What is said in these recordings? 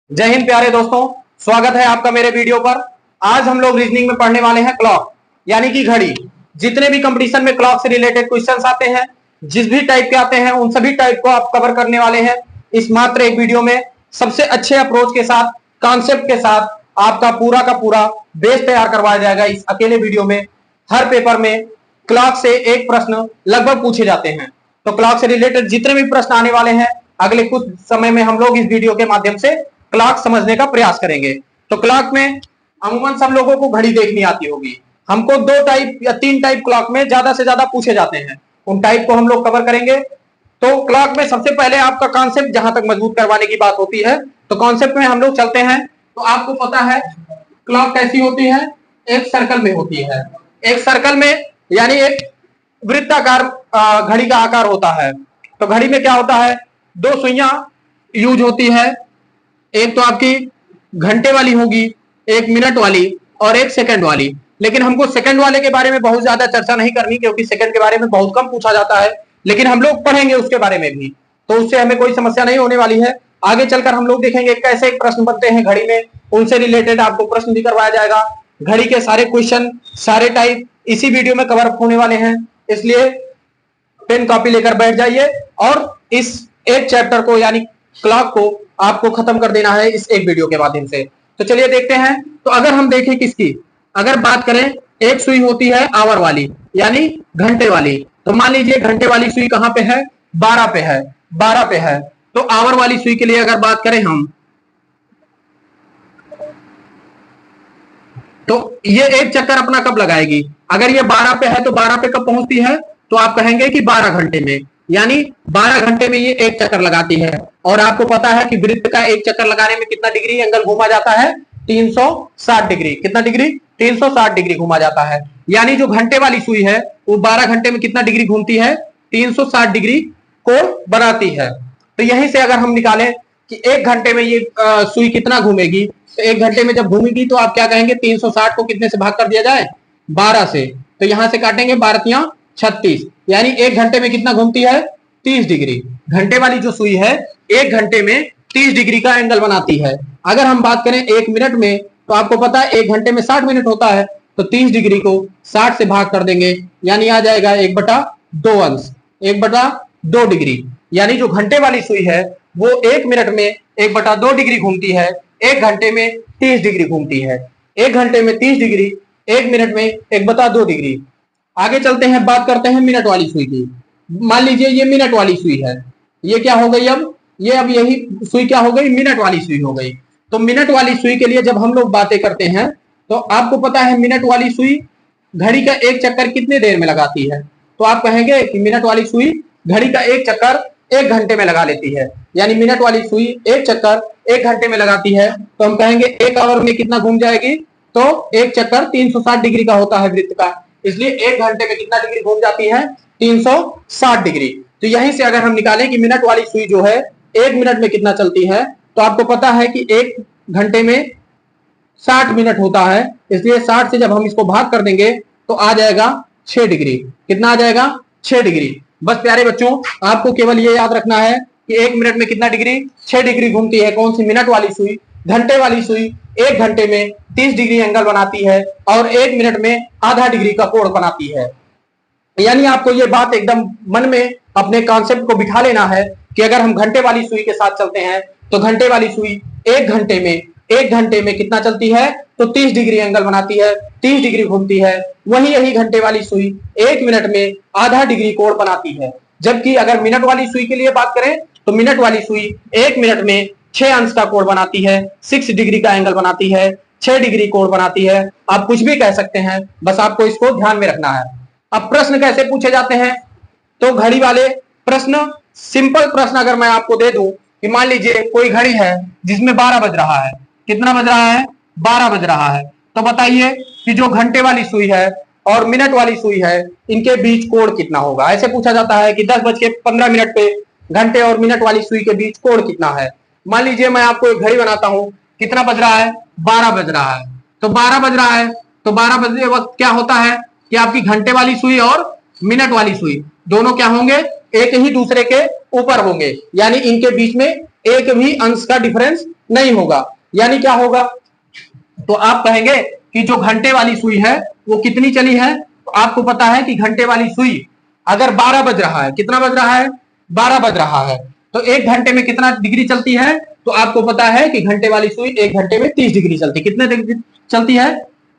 जय हिंद प्यारे दोस्तों, स्वागत है आपका मेरे वीडियो पर। आज हम लोग रीजनिंग में पढ़ने वाले हैं क्लॉक यानी कि घड़ी। जितने भी कंपटीशन में क्लॉक से रिलेटेड क्वेश्चंस आते हैं, जिस भी टाइप के आते हैं, उन सभी टाइप को आप कवर करने वाले हैं इस मात्र एक वीडियो में। सबसे अच्छे अप्रोच के साथ, कॉन्सेप्ट के साथ आपका पूरा का पूरा बेस तैयार करवाया जाएगा इस अकेले वीडियो में। हर पेपर में क्लॉक से एक प्रश्न लगभग पूछे जाते हैं, तो क्लॉक से रिलेटेड जितने भी प्रश्न आने वाले हैं अगले कुछ समय में हम लोग इस वीडियो के माध्यम से क्लॉक समझने का प्रयास करेंगे। तो क्लॉक में अमूमन सब लोगों को घड़ी देखनी आती होगी। हमको 2 टाइप या 3 टाइप क्लॉक में ज्यादा से ज्यादा पूछे जाते हैं, उन टाइप को हम लोग कवर करेंगे। तो क्लॉक में सबसे पहले आपका कॉन्सेप्ट जहां तक मजबूत करवाने की बात होती है, तो कॉन्सेप्ट में हम लोग चलते हैं। तो आपको पता है क्लॉक कैसी होती है, एक सर्कल में होती है। एक सर्कल में यानी एक वृत्ताकार घड़ी का आकार होता है। तो घड़ी में क्या होता है, 2 सुइयां यूज होती है। एक तो आपकी घंटे वाली होगी, एक मिनट वाली और एक सेकंड वाली। लेकिन हमको सेकंड वाले के बारे में बहुत ज्यादा चर्चा नहीं करनी, क्योंकि सेकंड के बारे में बहुत कम पूछा जाता है, लेकिन हम लोग पढ़ेंगे उसके बारे में भी, तो उससे हमें कोई समस्या नहीं होने वाली है। आगे चलकर हम लोग देखेंगे कैसे एक प्रश्न बनते हैं घड़ी में, उनसे रिलेटेड आपको प्रश्न भी करवाया जाएगा। घड़ी के सारे क्वेश्चन, सारे टाइप इसी वीडियो में कवर होने वाले हैं, इसलिए पेन कॉपी लेकर बैठ जाइए और इस एक चैप्टर को यानी क्लॉक को आपको खत्म कर देना है इस एक वीडियो के माध्यम से। तो चलिए देखते हैं। तो अगर हम देखें किसकी, अगर बात करें, एक सुई होती है आवर वाली यानी घंटे वाली। तो मान लीजिए घंटे वाली सुई कहां पे है, 12 पे है, 12 पे है। तो आवर वाली सुई के लिए अगर बात करें हम, तो ये एक चक्कर अपना कब लगाएगी, अगर ये 12 पे है तो 12 पे कब पहुंचती है, तो आप कहेंगे कि 12 घंटे में, यानी 12 घंटे में ये एक चक्कर लगाती है। और आपको पता है कि वृत्त का एक चक्कर लगाने में कितना डिग्री एंगल घूमा जाता है, 360 डिग्री। कितना डिग्री, 360 डिग्री घूमा जाता है। यानी जो घंटे वाली सुई है वो 12 घंटे में कितना डिग्री घूमती है, 360 डिग्री कोण बनाती है। तो यहीं से अगर हम निकालें कि एक घंटे में ये सुई कितना घूमेगी, तो एक घंटे में जब घूमेगी तो आप क्या कहेंगे, 360 को कितने से भाग कर दिया जाए, 12 से। तो यहां से काटेंगे 12 36, यानी एक घंटे में कितना घूमती है, 30 डिग्री। घंटे वाली जो सुई है एक घंटे में 30 डिग्री का एंगल बनाती है। अगर हम बात करें एक मिनट में, तो आपको पता है एक घंटे में 60 मिनट होता है, तो 30 डिग्री को 60 से भाग कर देंगे, यानी आ जाएगा 1/2 अंश, 1/2 डिग्री। यानी जो घंटे वाली सुई है वो एक मिनट में 1/2 डिग्री घूमती है, एक घंटे में 30 डिग्री घूमती है। एक घंटे में 30 डिग्री, एक मिनट में 1/2 डिग्री। आगे चलते हैं, बात करते हैं मिनट वाली सुई की। मान लीजिए ये मिनट वाली सुई है, ये क्या हो गई, अब यही सुई क्या हो गई, मिनट वाली सुई हो गई। तो मिनट वाली सुई के लिए जब हम लोग बातें करते हैं, तो आपको पता है मिनट वाली सुई घड़ी का एक चक्कर कितने देर में लगाती है, तो आप कहेंगे कि मिनट वाली सुई घड़ी का एक चक्कर 1 घंटे में लगा लेती है। यानी मिनट वाली सुई एक चक्कर 1 घंटे में लगाती है, तो हम कहेंगे 1 आवर में कितना घूम जाएगी, तो एक चक्कर 360 डिग्री का होता है वृत्त का, इसलिए 1 घंटे में कितना डिग्री घूम जाती है, 360 डिग्री। तो यहीं से अगर हम निकालें कि मिनट वाली सुई जो है 1 मिनट में कितना चलती है, तो आपको पता है कि 1 घंटे में 60 मिनट होता है, इसलिए 60 से जब हम इसको भाग कर देंगे तो आ जाएगा 6 डिग्री। कितना आ जाएगा, 6 डिग्री। बस प्यारे बच्चों, आपको केवल ये याद रखना है कि 1 मिनट में कितना डिग्री, 6 डिग्री घूमती है। कौन सी, मिनट वाली सुई। घंटे वाली सुई 1 घंटे में 30 डिग्री एंगल बनाती है और 1 मिनट में आधा डिग्री का कोण बनाती है। यानी आपको ये बात एकदम मन में अपने कॉन्सेप्ट को बिठा लेना है कि अगर हम घंटे वाली सुई के साथ चलते हैं, तो घंटे वाली सुई 1 घंटे में कितना चलती है, तो 30 डिग्री एंगल बनाती है, 30 डिग्री घूमती है। वही यही घंटे वाली सुई 1 मिनट में आधा डिग्री कोण बनाती है। जबकि अगर मिनट वाली सुई के लिए बात करें, तो मिनट वाली सुई 1 मिनट में 6 अंश का कोण बनाती है, 6 डिग्री का एंगल बनाती है, 6 डिग्री कोण बनाती है। आप कुछ भी कह सकते हैं, बस आपको इसको ध्यान में रखना है। अब प्रश्न कैसे पूछे जाते हैं, तो घड़ी वाले प्रश्न, सिंपल प्रश्न अगर मैं आपको दे दूं कि मान लीजिए कोई घड़ी है जिसमें 12 बज रहा है। कितना बज रहा है, 12 बज रहा है। तो बताइए कि जो घंटे वाली सुई है और मिनट वाली सुई है, इनके बीच कोण कितना होगा। ऐसे पूछा जाता है कि 10:15 पे घंटे और मिनट वाली सुई के बीच कोण कितना है। मान लीजिए मैं आपको एक घड़ी बनाता हूं, कितना बज रहा है, 12 बज रहा है। तो 12 बज रहा है, तो 12 बजते वक्त क्या होता है कि आपकी घंटे वाली सुई और मिनट वाली सुई दोनों क्या होंगे, एक ही दूसरे के ऊपर होंगे, यानी इनके बीच में एक भी अंश का डिफरेंस नहीं होगा। यानी क्या होगा, तो आप कहेंगे कि जो घंटे वाली सुई है वो कितनी चली है, तो आपको पता है कि घंटे वाली सुई अगर 12 बज रहा है, कितना बज रहा है, 12 बज रहा है, तो 1 घंटे में कितना डिग्री चलती है, तो आपको पता है कि घंटे वाली सुई 1 घंटे में 30 डिग्री चलती है। कितने डिग्री चलती है,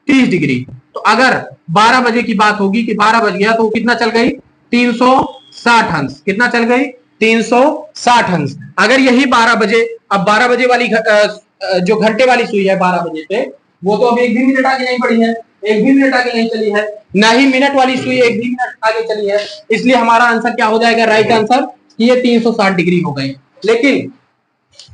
30 डिग्री। तो अगर 12 बजे की बात होगी कि 12 बज गया तो कितना चल गई, 360 हंस। कितना चल गई, 360 हंस। अगर यही 12 बजे, अब 12 बजे वाली जो घंटे वाली सुई है 12 बजे पे, वो तो अब 1 भी मिनट आगे नहीं बढ़ी है, 1 भी मिनट आगे नहीं चली है, ना ही मिनट वाली सुई 1 भी मिनट आगे चली है। इसलिए हमारा आंसर क्या हो जाएगा, राइट आंसर, ये 360 डिग्री हो गई। लेकिन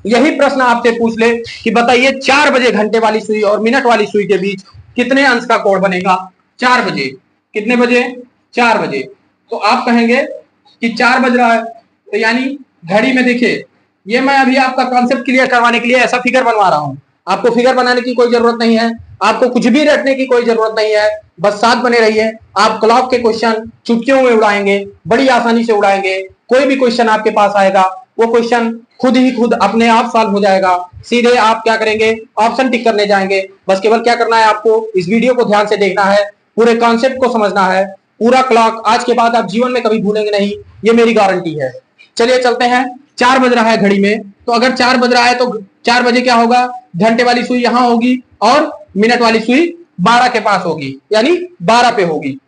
यही प्रश्न आपसे पूछ ले कि बताइए 4 बजे घंटे वाली सुई और मिनट वाली सुई के बीच कितने अंश का कोण बनेगा। 4 बजे, कितने बजे, 4 बजे। तो आप कहेंगे कि 4 बज रहा है, तो यानी घड़ी में देखिए, ये मैं अभी आपका कॉन्सेप्ट क्लियर करवाने के लिए ऐसा फिगर बनवा रहा हूं। आपको फिगर बनाने की कोई जरूरत नहीं है, आपको कुछ भी रटने की कोई जरूरत नहीं है, बस साथ बने रहिए। आप क्लॉक के क्वेश्चन चुटकियों में उड़ाएंगे, बड़ी आसानी से उड़ाएंगे। कोई भी क्वेश्चन आपके पास आएगा, वो क्वेश्चन खुद ही खुद अपने आप सॉल्व हो जाएगा। सीधे आप क्या करेंगे, ऑप्शन टिक करने जाएंगे। बस केवल क्या करना है, आपको इस वीडियो को ध्यान से देखना है, पूरे कॉन्सेप्ट को समझना है। पूरा क्लॉक आज के बाद आप जीवन में कभी भूलेंगे नहीं, ये मेरी गारंटी है। चलिए चलते हैं, 4 बज रहा है घड़ी में, तो अगर 4 बज रहा है तो 4 बजे क्या होगा, घंटे वाली सुई यहां होगी और मिनट वाली सुई 12 के पास होगी, यानी 12 पे होगी।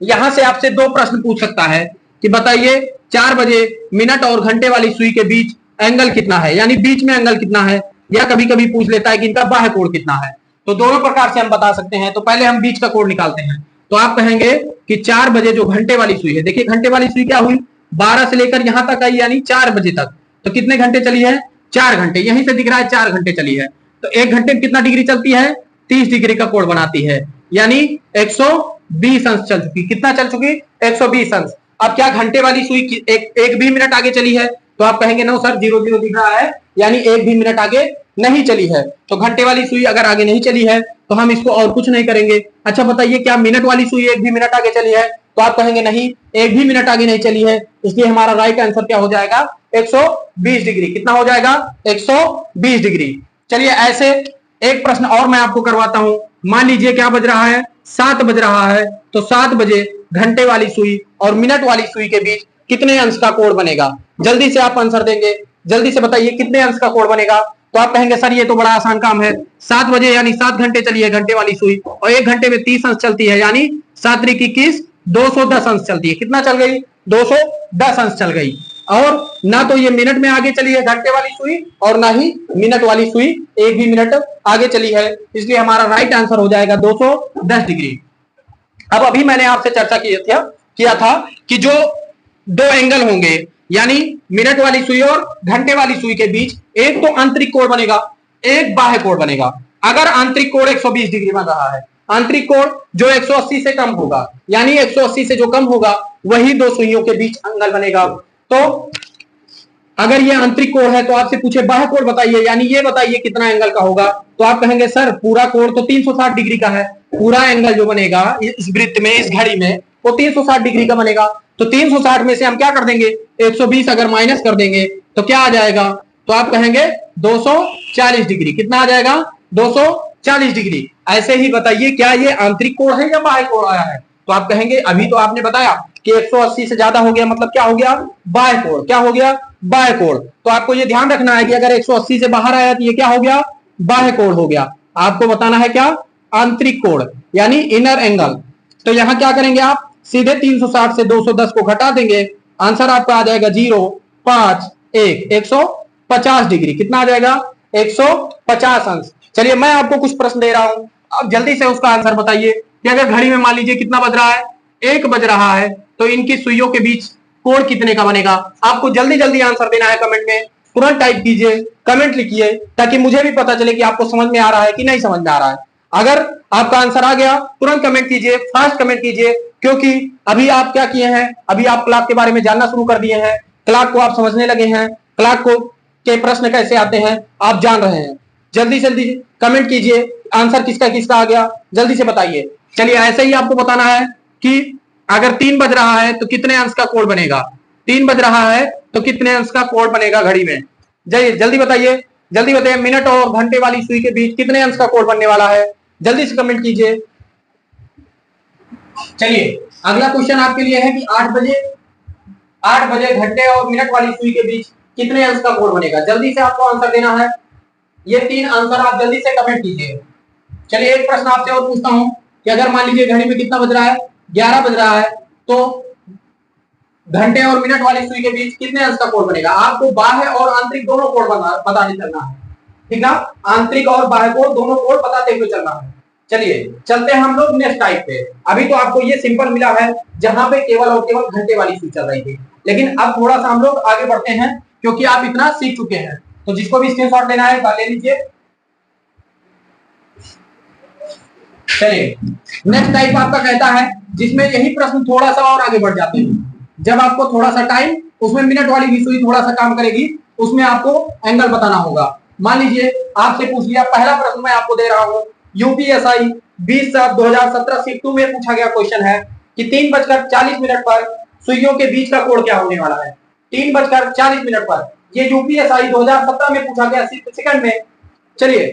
यहां से आपसे 2 प्रश्न पूछ सकता है कि बताइए 4 बजे मिनट और घंटे वाली सुई के बीच एंगल कितना है, यानी बीच में एंगल कितना है, या कभी कभी पूछ लेता है कि इनका बाह्य कोण कितना है। तो दोनों प्रकार से हम बता सकते हैं। तो पहले हम बीच का कोण निकालते हैं। तो आप कहेंगे कि 4 बजे जो घंटे वाली सुई है, देखिए घंटे वाली सुई क्या हुई, 12 से लेकर यहां तक आई, यानी 4 बजे तक। तो कितने घंटे चली है, 4 घंटे। यहीं से दिख रहा है 4 घंटे चली है। तो 1 घंटे में कितना डिग्री चलती है, 30 डिग्री का कोण बनाती है, यानी 120 अंश चल चुकी। कितना चल चुकी, 120 अंश। अब क्या घंटे वाली सुई एक भी मिनट आगे चली है, तो आप कहेंगे नो सर, 0 0 दिख रहा है, यानी 1 भी मिनट आगे नहीं चली है। तो घंटे वाली सुई अगर आगे नहीं चली है तो हम इसको और कुछ नहीं करेंगे। अच्छा बताइए, क्या मिनट वाली सुई 1 भी मिनट आगे चली है, तो आप कहेंगे नहीं, 1 भी मिनट आगे नहीं चली है। इसलिए हमारा राइट आंसर क्या हो जाएगा, 120 डिग्री। कितना हो जाएगा, 120 डिग्री। चलिए ऐसे एक प्रश्न और मैं आपको करवाता हूं। मान लीजिए क्या बज रहा है, 7 बज रहा है, तो 7 बजे घंटे वाली सुई और मिनट वाली सुई के बीच कितने अंश का कोण बनेगा। जल्दी से आप आंसर देंगे, जल्दी से बताइए कितने अंश का कोण बनेगा। तो आप कहेंगे सर ये तो बड़ा आसान काम है, 7 बजे यानी 7 घंटे चली है घंटे वाली सुई, और 1 घंटे में 30 अंश चलती है, यानी 7 त्रिक 21, 210 अंश चलती है। कितना चल गई, 210 अंश चल गई। और ना तो ये मिनट में आगे चली है घंटे वाली सुई, और ना ही मिनट वाली सुई 1 भी मिनट आगे चली है। इसलिए हमारा राइट आंसर हो जाएगा 210 डिग्री। अब अभी मैंने आपसे चर्चा किया था कि जो 2 एंगल होंगे, यानी मिनट वाली सुई और घंटे वाली सुई के बीच एक तो आंतरिक कोण बनेगा, एक बाह्य कोण बनेगा। अगर आंतरिक कोण 120 डिग्री बन रहा है, आंतरिक कोण जो 180 से कम होगा, यानी 180 से जो कम होगा वही 2 सुइयों के बीच एंगल बनेगा। तो अगर ये आंतरिक कोण है तो आपसे पूछे बाह्य कोण बताइए, यानी ये बताइए कितना एंगल का होगा, तो आप कहेंगे सर पूरा कोण तो 360 डिग्री का है। पूरा एंगल जो बनेगा इस वृत्त में, इस घड़ी में, वो 360 डिग्री का बनेगा। तो 360 में से हम क्या कर देंगे, 120 अगर माइनस कर देंगे तो क्या आ जाएगा, तो आप कहेंगे 240 डिग्री। कितना आ जाएगा, 240 डिग्री। ऐसे ही बताइए क्या ये आंतरिक कोण है या बाह्य कोण आया है, तो आप कहेंगे अभी तो आपने बताया कि 180 से ज्यादा हो गया, मतलब क्या हो गया, बाह्य कोण। क्या हो गया, बाह्य कोण। तो आपको ये ध्यान रखना है कि अगर 180 से बाहर आया तो ये क्या हो गया, बाह्य कोण हो गया। आपको बताना है क्या, आंतरिक कोण, यानी इनर एंगल। तो यहां क्या करेंगे, आप सीधे 360 से 210 को घटा देंगे, आंसर आपका आ जाएगा 0, 5, 1, 150 डिग्री। कितना आ जाएगा, 150 अंश। चलिए मैं आपको कुछ प्रश्न दे रहा हूं, अब जल्दी से उसका आंसर बताइए कि अगर घड़ी में मान लीजिए कितना बज रहा है, 1 बज रहा है, तो इनकी सुइयों के बीच कोण कितने का बनेगा। आपको जल्दी जल्दी आंसर देना है, कमेंट में तुरंत टाइप कीजिए, कमेंट लिखिए, ताकि मुझे भी पता चले कि आपको समझ में आ रहा है कि नहीं समझ में आ रहा है। अगर आपका आंसर आ गया तुरंत कमेंट कीजिए, फास्ट कमेंट कीजिए, क्योंकि अभी आप क्या किए हैं, अभी आप क्लॉक के बारे में जानना शुरू कर दिए हैं, क्लॉक को आप समझने लगे हैं, क्लॉक को के प्रश्न कैसे आते हैं आप जान रहे हैं। जल्दी जल्दी कमेंट कीजिए, आंसर किसका किसका आ गया जल्दी से बताइए। चलिए ऐसे ही आपको बताना है कि अगर 3 बज रहा है तो कितने अंश का कोण बनेगा, 3 बज रहा है तो कितने अंश का कोण बनेगा घड़ी में, जल्दी बताइए। जल्दी बताइए, मिनट और घंटे वाली सुई के बीच कितने अंश का कोण बनने वाला है? जल्दी से कमेंट कीजिए। चलिए अगला क्वेश्चन आपके लिए है कि 8 बजे घंटे और मिनट वाली सुई के बीच कितने अंश का कोण बनेगा? जल्दी से आपको आंसर देना है। ये 3 आंसर आप जल्दी से कमेंट कीजिए। चलिए एक प्रश्न आपसे और पूछता हूं कि अगर मान लीजिए घड़ी में कितना बज रहा है? 11 बज रहा है, तो घंटे और मिनट वाली सुई के बीच कितने अंश का कोण बनेगा? आपको बाह्य और आंतरिक दोनों कोण पता नहीं चलना है, ठीक ना? आंतरिक और बाह्य कोण दोनों कोण बताते हुए चलना है। चलिए चलते हैं हम लोग नेक्स्ट टाइप पे। अभी तो आपको ये सिंपल मिला है जहां पे केवल और केवल घंटे वाली सुई चल रही थी, लेकिन अब थोड़ा सा हम लोग आगे बढ़ते हैं क्योंकि आप इतना सीख चुके हैं। तो जिसको भी स्क्रीनशॉट लेना है ले लीजिए। चलिए नेक्स्ट टाइप आपका कहता है जिसमें यही प्रश्न थोड़ा सा और आगे बढ़ जाते हैं। जब आपको थोड़ा सा टाइम, उसमें मिनट वाली भी सुई थोड़ा सा काम करेगी, उसमें आपको एंगल बताना होगा। मान लीजिए आपसे पूछ लिया, पहला प्रश्न मैं आपको दे रहा हूं, यूपीएसआई 20/7/2017 शिफ्ट 2 में पूछा गया क्वेश्चन है कि 3:40 पर सुइयों के बीच का कोण क्या होने वाला है? 3:40 पर, ये यूपीएसआई 2017 में पूछा गया सेकंड में। चलिए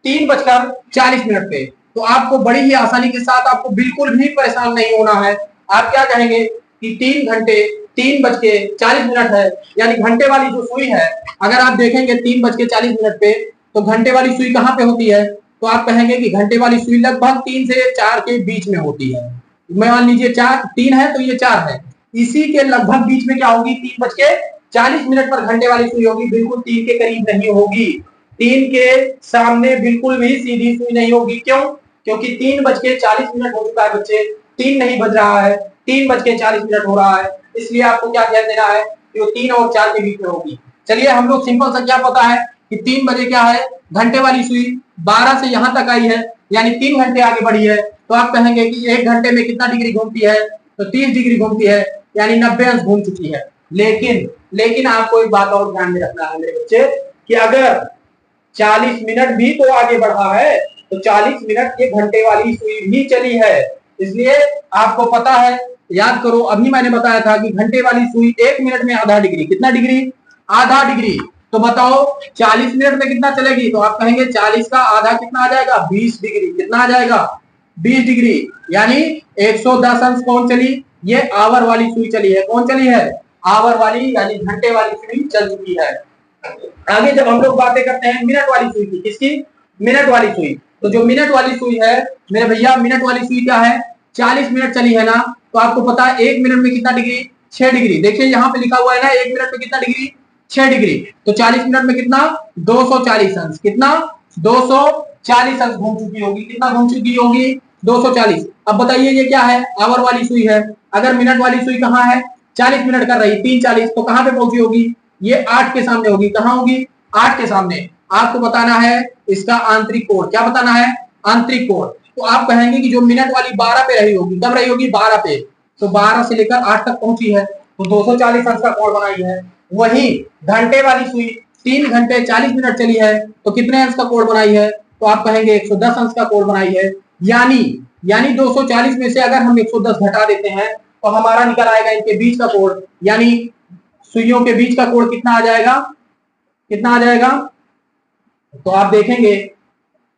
3:40 पे, तो आपको बड़ी ही आसानी के साथ, आपको बिल्कुल भी परेशान नहीं होना है। आप क्या कहेंगे कि 3 घंटे 3:40 है, यानी घंटे वाली जो सुई है, अगर आप देखेंगे 3:40 पे, तो घंटे वाली सुई कहां पे होती है? तो आप कहेंगे कि घंटे वाली सुई लगभग 3 से 4 के बीच में होती है। मान लीजिए 3 है तो ये 4 है, इसी के लगभग बीच में क्या होगी? 3:40 पर घंटे वाली सुई होगी, बिल्कुल 3 के करीब नहीं होगी। 3 के सामने बिल्कुल भी सीधी सुई नहीं होगी। क्यों? क्योंकि 3:40 हो चुका है बच्चे, 3 नहीं बज रहा है, 3:40 हो रहा है, इसलिए आपको क्या ध्यान देना है कि वो 3 और 4 के बीच में होगी। चलिए हम लोग सिंपल सा क्या पता है कि 3 बजे क्या है, घंटे वाली सुई 12 से यहां तक आई है, यानी 3 घंटे आगे बढ़ी है। तो आप कहेंगे कि 1 घंटे में कितना डिग्री घूमती है? तो 30 डिग्री घूमती है, यानी 90 अंश घूम चुकी है। लेकिन आपको एक बात और ध्यान में रखना है मेरे बच्चे, कि अगर 40 मिनट भी तो आगे बढ़ा है, तो 40 मिनट ये घंटे वाली सुई भी चली है। इसलिए आपको पता है, याद करो, अभी मैंने बताया था कि घंटे वाली सुई 1 मिनट में आधा डिग्री, कितना डिग्री? आधा डिग्री। तो बताओ 40 मिनट में कितना चलेगी? तो आप कहेंगे 40 का आधा कितना आ जाएगा? 20 डिग्री। कितना आ जाएगा? 20 डिग्री, यानी 110 अंश कौन चली? ये आवर वाली सुई चली है। कौन चली है? आवर वाली, यानी घंटे वाली सुई चल चुकी है। आगे जब हम लोग बातें करते हैं मिनट वाली सुई की, किसकी? मिनट वाली सुई। तो जो मिनट वाली सुई है मेरे भैया, मिनट वाली सुई क्या है? 40 मिनट चली है ना, तो आपको पता है 1 मिनट में कितना डिग्री? 6 डिग्री। देखिए यहाँ पे लिखा हुआ है ना, 1 मिनट में कितना डिग्री? 6 डिग्री। तो 40 मिनट में कितना? 240 अंश। कितना? 240 अंश घूम चुकी होगी। कितना घूम चुकी होगी? 240। अब बताइए ये क्या है? आवर वाली सुई है। अगर मिनट वाली सुई कहाँ है? 40 मिनट कर रही, 3:40, तो कहां पे पहुंची होगी? ये 8 के सामने होगी। कहां होगी? 8 के सामने। आपको बताना है इसका आंतरिक कोण। क्या बताना है? आंतरिक कोण। तो आप कहेंगे कि जो मिनट वाली 12 पे रही होगी, कब रही होगी? 12 पे। तो 12 से लेकर 8 तक पहुंची है, तो 240 अंश का कोण बनाई है। वही घंटे वाली सुई 3 घंटे 40 मिनट चली है, तो कितने अंश का कोण बनाई है? तो आप कहेंगे 110 अंश का कोण बनाई है। यानी 240 में से अगर हम 110 घटा देते हैं तो हमारा निकल आएगा इनके बीच का कोण, यानी सुइयों के बीच का कोण कितना आ जाएगा? कितना आ जाएगा? तो आप देखेंगे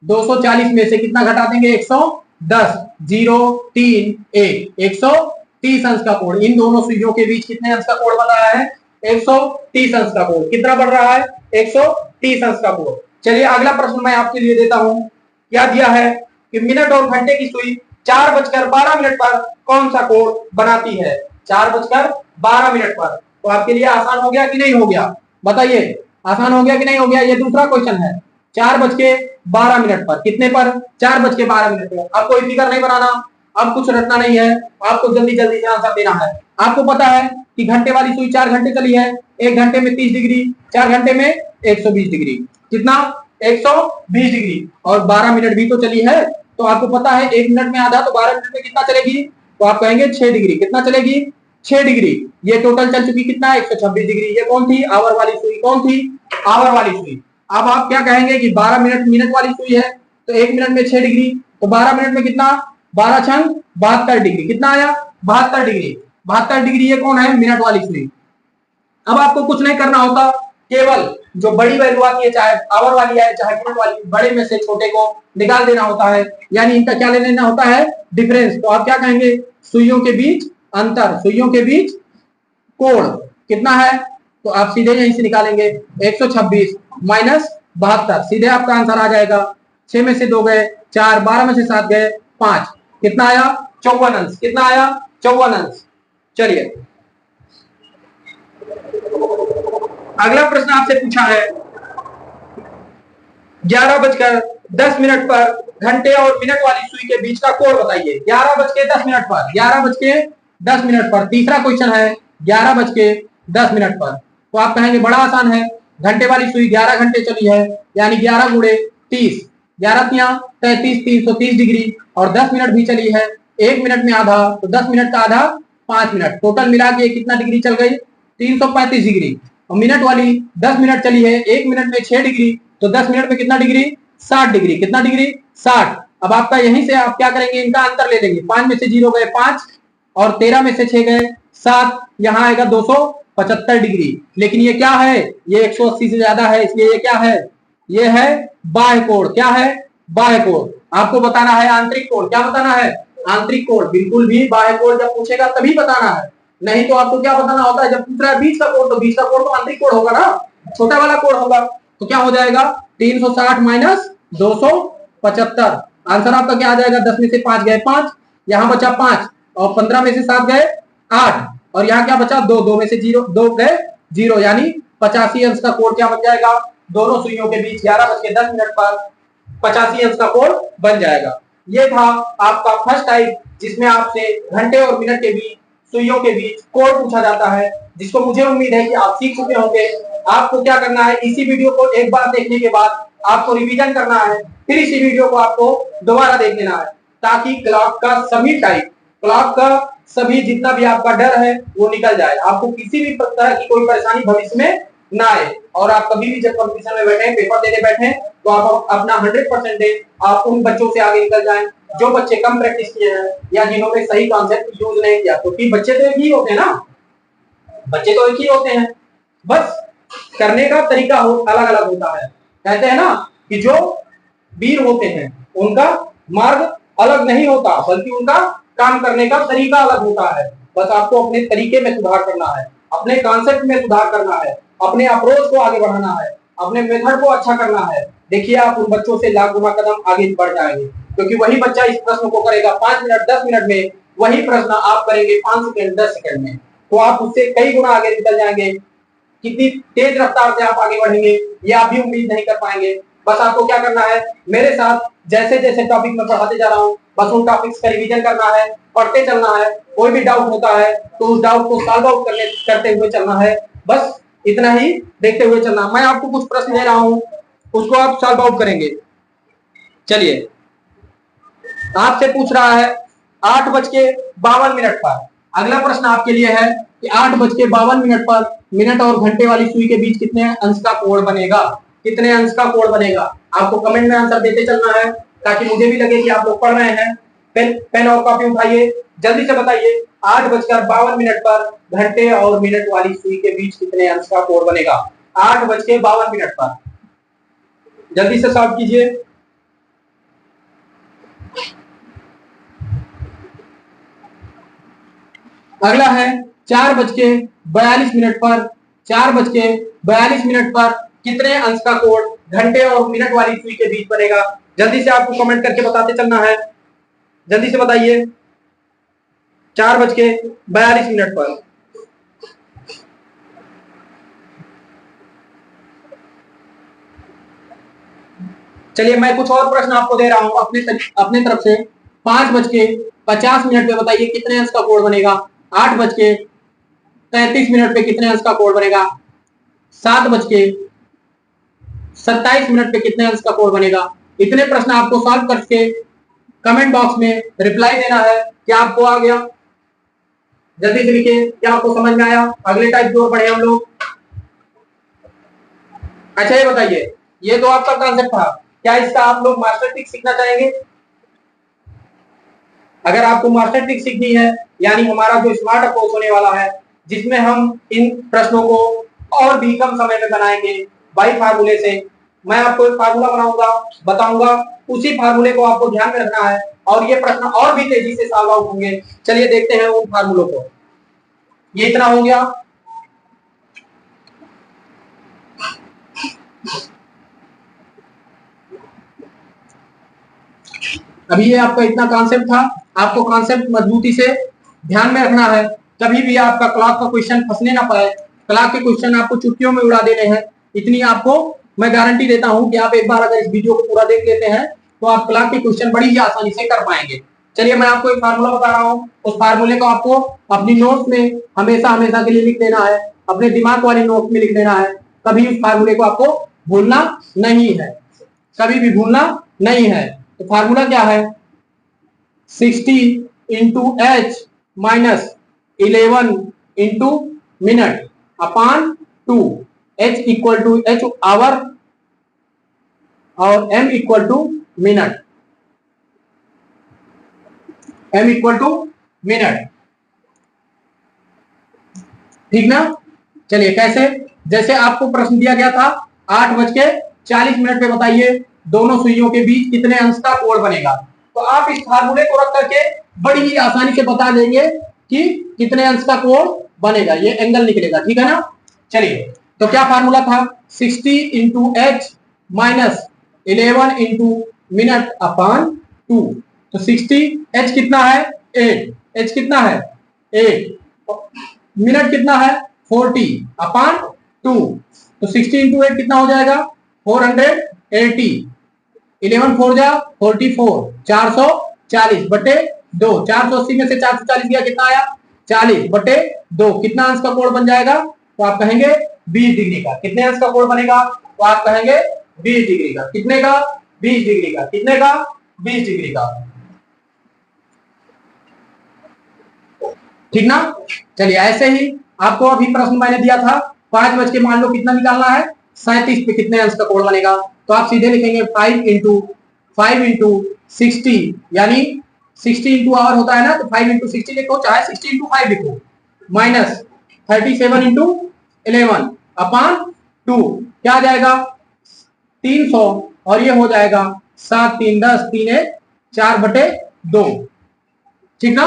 240 में से कितना घटा देंगे? 110, 0, 3, 1, 130 अंश का कोण। इन दोनों सुइयों के बीच कितने अंश का कोण बन रहा है? 130 अंश का कोण। कितना बढ़ रहा है? 130 अंश का कोण। चलिए अगला प्रश्न मैं आपके लिए देता हूं। क्या दिया है कि मिनट और घंटे की सुई 4:12 पर कौन सा कोण बनाती है? 4:12 पर। तो आपके लिए आसान हो गया कि नहीं हो गया? बताइए, आसान हो गया कि नहीं हो गया? ये दूसरा क्वेश्चन है। 4:12 पर, कितने पर? 4:12 पर। अब कोई फिगर नहीं बनाना, अब कुछ रटना नहीं है, आपको जल्दी जल्दी से आंसर देना है। आपको पता है कि घंटे वाली सुई 4 घंटे चली है, 1 घंटे में 30 डिग्री, 4 घंटे में 120 डिग्री। कितना? 120 डिग्री। और 12 मिनट भी तो चली है, तो आपको पता है 1 मिनट में आधा, तो 12 मिनट में कितना चलेगी? तो आप कहेंगे 6 डिग्री। कितना चलेगी? 6 डिग्री। ये टोटल चल चुकी कितना? 126 डिग्री। ये कौन थी? आवर वाली सुई। कौन थी? आवर वाली सुई। अब आप क्या कहेंगे कि 12 मिनट मिनट वाली सुई है, तो 1 मिनट में 6 डिग्री, तो 12 मिनट में कितना? 12 छंग 72 डिग्री। कितना आया? 72 डिग्री। 72 डिग्री ये कौन है? मिनट वाली सुई। अब आपको कुछ नहीं करना होता, केवल जो बड़ी वैल्यू आती है, चाहे आवर वाली है चाहे मिनट वाली, बड़े में से छोटे को निकाल देना होता है, यानी इनका क्या ले लेना होता है, डिफरेंस। तो आप क्या कहेंगे, सुइयों के बीच अंतर, सुइयों के बीच कोण कितना है, तो आप सीधे यहीं से निकालेंगे 126 माइनस 72, सीधे आपका आंसर आ जाएगा 6 में से 2 गए 4, 12 में से 7 गए 5, कितना आया 54 अंश, कितना आया 54 अंश। चलिए अगला प्रश्न आपसे पूछा है 11:10 पर घंटे और मिनट वाली सुई के बीच का कोण बताइए। 11:10 पर, 11:10 पर तीसरा क्वेश्चन है 11:10 पर। तो आप कहेंगे बड़ा आसान है, घंटे वाली सुई 11 घंटे चली है, यानी 11 गुणे 30, 11 तिया 33, 330 डिग्री, और 10 मिनट भी चली है, 1 मिनट में आधा, तो 10 मिनट का आधा 5 मिनट, टोटल मिला के कितना डिग्री चल गई, 335 डिग्री। और मिनट वाली 10 मिनट चली है, 1 मिनट में 6 डिग्री, तो 10 मिनट में कितना डिग्री, 60 डिग्री, कितना डिग्री 60। अब आपका यहीं से आप क्या करेंगे, इनका अंतर ले लेंगे, 5 में से 0 गए 5, और 13 में से 6 गए 7, यहां आएगा 275 डिग्री। लेकिन ये क्या है, ये 180 से ज्यादा है, इसलिए ये क्या है, ये है बाह्य कोण। क्या है, बाह्य कोण। आपको बताना है आंतरिक कोण, क्या बताना है, आंतरिक कोण। बिल्कुल भी बाह्य कोण जब पूछेगा तभी बताना है, नहीं तो आपको क्या बताना होता है, जब पूछ रहा है बीच का कोण, तो बीच का कोण तो आंतरिक कोण होगा ना, छोटा वाला कोण होगा। तो क्या हो जाएगा 360 माइनस 275, आंसर आपका क्या आ जाएगा, 10 में से 5 गए 5, यहां बचा 5, और 15 में से 7 गए 8, और यहाँ क्या बचा 2, 2 में से 0 2 गए 0, यानी 85 अंश का कोण क्या बन जाएगा, दोनों सुइयों के बीच 11:10 पर 85 अंश का कोण बन जाएगा। ये था आपका फर्स्ट टाइप, जिसमें आपसे घंटे और मिनट के बीच, सुइयों के बीच कोण पूछा जाता है, जिसको मुझे उम्मीद है कि आप सीख चुके होंगे। आपको क्या करना है, इसी वीडियो को एक बार देखने के बाद आपको रिवीजन करना है, फिर इसी वीडियो को आपको दोबारा देख लेना है, ताकि क्लॉक का सभी टाइप, क्लॉक का सभी जितना भी आपका डर है वो निकल जाए, आपको किसी भी तरह की कोई परेशानी भविष्य में ना आए, और आप कभी भी जब कंपटीशन में बैठे, पेपर देने बैठे, तो आप अपना 100% दें, आप उन बच्चों से आगे निकल जाएं जो बच्चे कम प्रैक्टिस किए हैं या जिन्होंने सही कॉन्सेप्ट यूज नहीं किया। क्योंकि बच्चे तो एक ही होते हैं ना, बच्चे तो एक ही होते हैं, बस करने का तरीका अलग अलग होता है। कहते हैं ना कि जो वीर होते हैं उनका मार्ग अलग नहीं होता, बल्कि उनका काम करने का तरीका अलग होता है। बस आपको अपने तरीके में सुधार करना है, अपने कॉन्सेप्ट में सुधार करना है, अपने अप्रोच को आगे बढ़ाना है, अपने मेथड को अच्छा करना है। देखिए आप उन बच्चों से लाख गुना कदम आगे बढ़ जाएंगे, क्योंकि वही बच्चा इस प्रश्न को करेगा 5 मिनट 10 मिनट में, वही प्रश्न आप करेंगे 5 सेकंड 10 सेकंड में, तो आप उससे कई गुना आगे निकल जाएंगे। कितनी तेज रफ्तार से आप आगे बढ़ेंगे ये आप भी उम्मीद नहीं कर पाएंगे। बस आपको क्या करना है, मेरे साथ जैसे जैसे टॉपिक में पढ़ाते जा रहा हूँ, बस उन टॉपिक्स का रिवीजन करना है, पढ़ते चलना है। कोई भी डाउट होता है तो उस डाउट को सॉल्व आउट करते हुए चलना है, बस इतना ही देखते हुए चलना। मैं आपको कुछ प्रश्न दे रहा हूँ, उसको आप सॉल्व आउट करेंगे। चलिए आपसे पूछ रहा है 8:52 पर, अगला प्रश्न आपके लिए है कि 8:52 पर मिनट और घंटे वाली सुई के बीच कितने अंश का कोण बनेगा, कितने अंश का कोण बनेगा। आपको कमेंट में आंसर देते चलना है, ताकि मुझे भी लगे कि आप लोग पढ़ रहे हैं। पेन और कॉपी उठाइए, जल्दी से बताइए 8:52 पर घंटे और मिनट वाली सुई के बीच कितने अंश का कोण बनेगा। 8:52 पर जल्दी से सॉल्व कीजिए। अगला है 4:42 पर, 4:42 पर कितने अंश का कोण घंटे और मिनट वाली सुई के बीच बनेगा। जल्दी से आपको कमेंट करके बताते चलना है, जल्दी से बताइए 4:42 पर। चलिए मैं कुछ और प्रश्न आपको दे रहा हूं अपने तरफ से। 5:50 पे बताइए कितने अंश का कोण बनेगा। 8:33 पे कितने अंश का कोण बनेगा। 7:27 पे कितने अंश का कोण बनेगा। इतने प्रश्न आपको सॉल्व करके कमेंट बॉक्स में रिप्लाई देना है। क्या आपको आ गया, जल्दी से लिखिए, क्या आपको समझ में आया। अगले टाइप की ओर बढ़े हम लोग। अच्छा ये बताइए, ये तो आपका कॉन्सेप्ट था, क्या इसका आप लोग मास्टर ट्रिक सीखना चाहेंगे। अगर आपको मास्टर ट्रिक सीखनी है, यानी हमारा जो स्मार्ट अप्रोच होने वाला है, जिसमें हम इन प्रश्नों को और भी कम समय में बनाएंगे, वही फार्मूले से मैं आपको एक फार्मूला बनाऊंगा, बताऊंगा, उसी फार्मूले को आपको ध्यान में रखना है और ये प्रश्न और भी तेजी से सॉल्व आउट होंगे। चलिए देखते हैं उन फार्मूलों को। ये इतना हो गया। अभी ये आपका इतना कॉन्सेप्ट था, आपको कॉन्सेप्ट मजबूती से ध्यान में रखना है, कभी भी आपका क्लॉक का क्वेश्चन फंसने ना पाए। क्लॉक के क्वेश्चन आपको चुटकियों में उड़ा देने हैं, इतनी आपको मैं गारंटी देता हूं कि आप एक बार अगर इस वीडियो को पूरा देख लेते हैं तो आप क्लॉक के क्वेश्चन बड़ी ही आसानी से कर पाएंगे। चलिए मैं आपको एक फार्मूला बता रहा हूँ, उस फार्मूले को आपको अपनी नोट्स में हमेशा हमेशा के लिए लिख देना है, अपने दिमाग वाली नोट्स में लिख देना है। कभी उस फार्मूले को आपको भूलना नहीं है, कभी भी भूलना नहीं है। तो फार्मूला क्या है? 60 into H minus 11 into minute upon 2। H equal to H hour और M equal to minute, M equal to minute, ठीक ना? चलिए कैसे? जैसे आपको प्रश्न दिया गया था 8:40 पे बताइए दोनों सुइयों के बीच कितने अंश का कोण बनेगा। तो आप इस फार्मूले को रख करके बड़ी ही आसानी से बता देंगे कि कितने अंश का कोण बनेगा, ये एंगल निकलेगा, ठीक है ना? चलिए तो क्या फार्मूला था? 60 into H minus 11 into minute upon 2। तो 60 एच कितना है? 8। एच कितना है? 8। मिनट कितना है? 40 अपान 2। तो 60 इंटू 8 कितना हो जाएगा? 480। 11 4 जा 44, 440 बटे 2। 480 में से 440 गया, कितना आया? 40 बटे 2। कितना अंश का कोण बन जाएगा? तो आप कहेंगे 20 डिग्री का। कितने अंश का कोण बनेगा? तो आप कहेंगे 20 डिग्री का। कितने का? 20 डिग्री का। कितने का? 20 डिग्री का, ठीक ना? चलिए ऐसे ही आपको अभी प्रश्न मैंने दिया था 5 बज के मान लो कितना निकालना है? 37 पे कितने अंश का कोण बनेगा? तो आप सीधे लिखेंगे 5 इंटू 60, यानी 60 इंटू आवर होता है ना, तो 5 इंटू 60 लिखो, चाहे 60 इंटू 5 लिखो, माइनस 37 इंटू 11 अपान 2। क्या आ जाएगा? 300 और ये हो जाएगा 7 3 10 3 1 4 बटे 2, ठीक ना?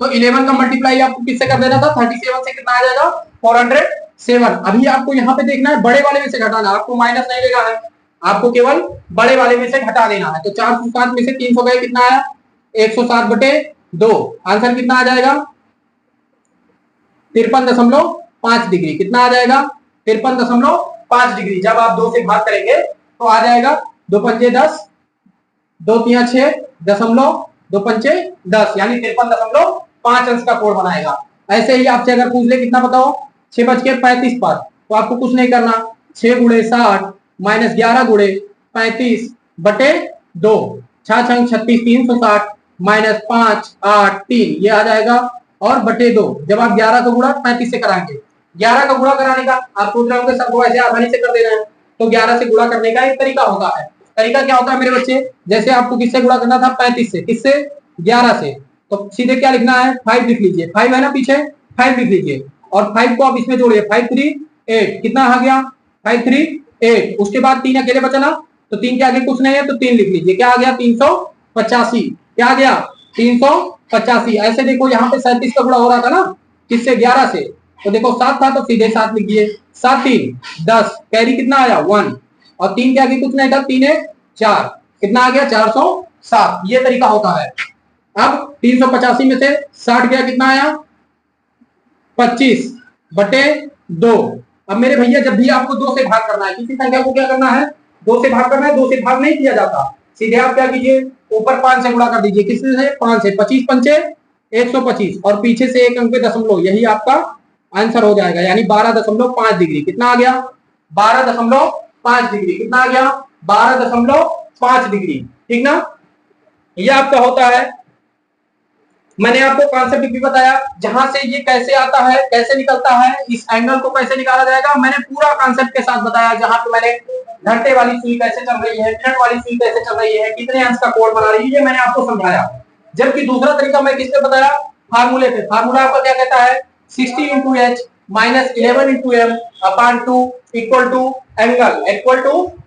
तो 11 का मल्टीप्लाई आपको किससे कर देना था? 37 से कितना आ जाएगा? 407। अभी आपको यहाँ पे देखना है बड़े वाले में से घटाना, आपको माइनस नहीं लेना है, आपको केवल बड़े वाले में से घटा देना है। तो 407 में से 300 गए, कितना आया? 107 बटे 2। आंसर कितना आ जाएगा? 53.5 डिग्री। कितना आ जाएगा? 53.5 डिग्री। जब आप 2 से भाग करेंगे तो आ जाएगा 2 पंजे 10, 2 3 6 दशमलव 2 पंचे 10, यानी 53.5 अंश का कोण बनाएगा। ऐसे ही आपसे अगर पूछ ले कितना बताओ 6:35 पर, तो आपको कुछ नहीं करना, 6 गुणे 60 माइनस 11 गुणे 35 बटे 2, 6 6 36 360 माइनस 5 8 3, ये आ जाएगा और बटे 2। जब आप 11 का गुणा 35 से कराएंगे, 11 का गुणा कराने का आप सोच रहे होंगे सर को ऐसे आसानी से कर देना है, तो 11 से गुणा करने का एक तरीका होता है। तरीका क्या होता है मेरे बच्चे? जैसे आपको किससे गुणा करना था? 35 से। किससे? 11 से। तो सीधे क्या लिखना है? 5 लिख लीजिए। 5 है ना पीछे, 5 लिख लीजिए और 5 को आप इसमें जोड़िए, 5 3 8। कितना आ गया? 5 3 8। उसके बाद 3 अकेले बचा ना, तो 3 के आगे कुछ नहीं है तो 3 लिख लीजिए। क्या आ गया? 385। क्या आ गया? 385। ऐसे देखो यहाँ पे 37 का गुणा हो रहा था ना, किससे? 11 से। तो देखो 7 था तो सीधे 7 लिखिए, 7 3 10, कैरी कितना आया? 1, और 3 के आगे कुछ नहीं था, 3 1 4, कितना आ गया? 407। ये तरीका होता है। अब 385 में से 60 गया, कितना आया? 25 बटे 2। अब मेरे भैया जब भी आपको 2 से भाग करना है, किसी संख्या को क्या करना है? 2 से भाग करना है। 2 से भाग नहीं किया जाता, सीधे आप क्या कीजिए? ऊपर 5 से गुणा कर दीजिए। किससे से? 5 से। 25 पंचे 125 और पीछे से एक अंक पे दशमलव, यही आपका आंसर हो जाएगा, यानी 12.5 डिग्री। कितना आ गया? 12.5 डिग्री। कितना आ गया? 12.5 डिग्री, ठीक ना? यह आपका होता है। मैंने आपको कॉन्सेप्ट भी बताया जहां से ये कैसे आता है, कैसे निकलता है, इस एंगल को कैसे निकाला जाएगा, मैंने पूरा कॉन्सेप्ट के साथ बताया। जहां पे मैंने घंटे वाली सुई कैसे चल रही है, मिनट वाली सुई कैसे चल रही है, कितने अंश का कोण बना रही है, ये मैंने आपको समझाया। जबकि दूसरा तरीका मैं किससे बताया? फार्मूले पे। फार्मूला आपका क्या कहता है? 60 into H -11 into M upon 2 equal to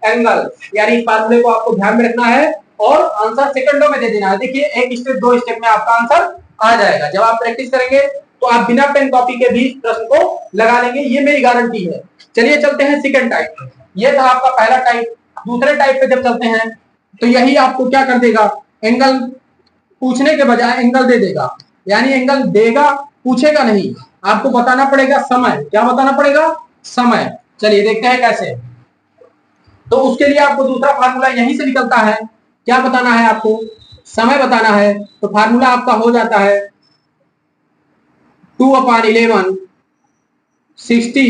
angle, यानी इस फार्मूले को आपको ध्यान में रखना है और आंसर सेकंडों में दे देना है। देखिए एक स्टेप दो स्टेप में आपका आंसर आ जाएगा। जब आप प्रैक्टिस करेंगे तो आप बिना पेन कॉपी के भी प्रश्न को लगा लेंगे, ये मेरी गारंटी है। चलिए चलते हैं सेकंड टाइप। ये था आपका पहला टाइप। दूसरे टाइप पे जब चलते हैं तो यही आपको क्या कर देगा, एंगल पूछने के बजाय एंगल दे देगा, यानी एंगल देगा, पूछेगा नहीं, आपको बताना पड़ेगा समय। क्या बताना पड़ेगा? समय। चलिए देखते हैं कैसे। तो उसके लिए आपको दूसरा फार्मूला यहीं से निकलता है। क्या बताना है आपको? समय बताना है। तो फार्मूला आपका हो जाता है 2/11 60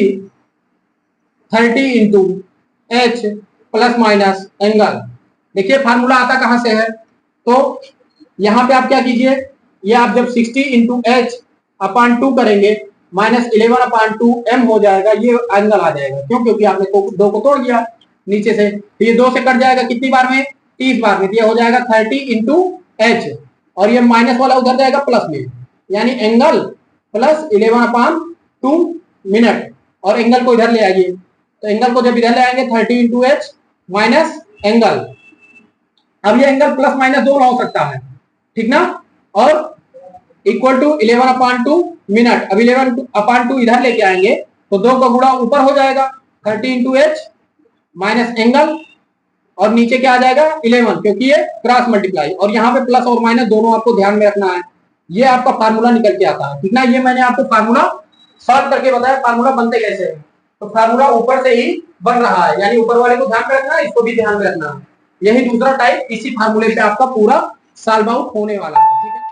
30 into H plus minus angle. देखिए फार्मूला आता कहां से है, तो यहां पे आप क्या कीजिए, ये आप जब 60 इंटू एच अपान 2 करेंगे -11/2 m हो जाएगा, ये एंगल आ जाएगा। क्यों? क्योंकि आपने दो को तोड़ दिया नीचे से, तो ये 2 से कट जाएगा कितनी बार में? 30 बार में। ये हो जाएगा 30 इंटू एच, और ये माइनस वाला उधर जाएगा प्लस में, यानी एंगल प्लस 11/2 मिनट। और एंगल को इधर ले आइए, तो एंगल को जब इधर ले आएंगे 30 इंटू एच माइनस एंगल। अब ये एंगल प्लस माइनस दोनों हो सकता है, ठीक ना? और इक्वल टू 11/2 मिनट। अब 11/2 इधर लेके आएंगे तो 2 का गुणा ऊपर हो जाएगा 30 इंटू एच माइनस एंगल, और नीचे क्या आ जाएगा 11, क्योंकि ये क्रॉस मल्टीप्लाई, और यहाँ पे प्लस और माइनस दोनों आपको ध्यान में रखना है। ये आपका फार्मूला निकल के आता है, ठीक ना? ये मैंने आपको फार्मूला सॉल्व करके बताया फार्मूला बनते कैसे है। तो फार्मूला ऊपर से ही बन रहा है, यानी ऊपर वाले को ध्यान में रखना है, इसको भी ध्यान में रखना है। यही दूसरा टाइप, इसी फार्मूले पे आपका पूरा सॉल्व आउट होने वाला है, ठीक है।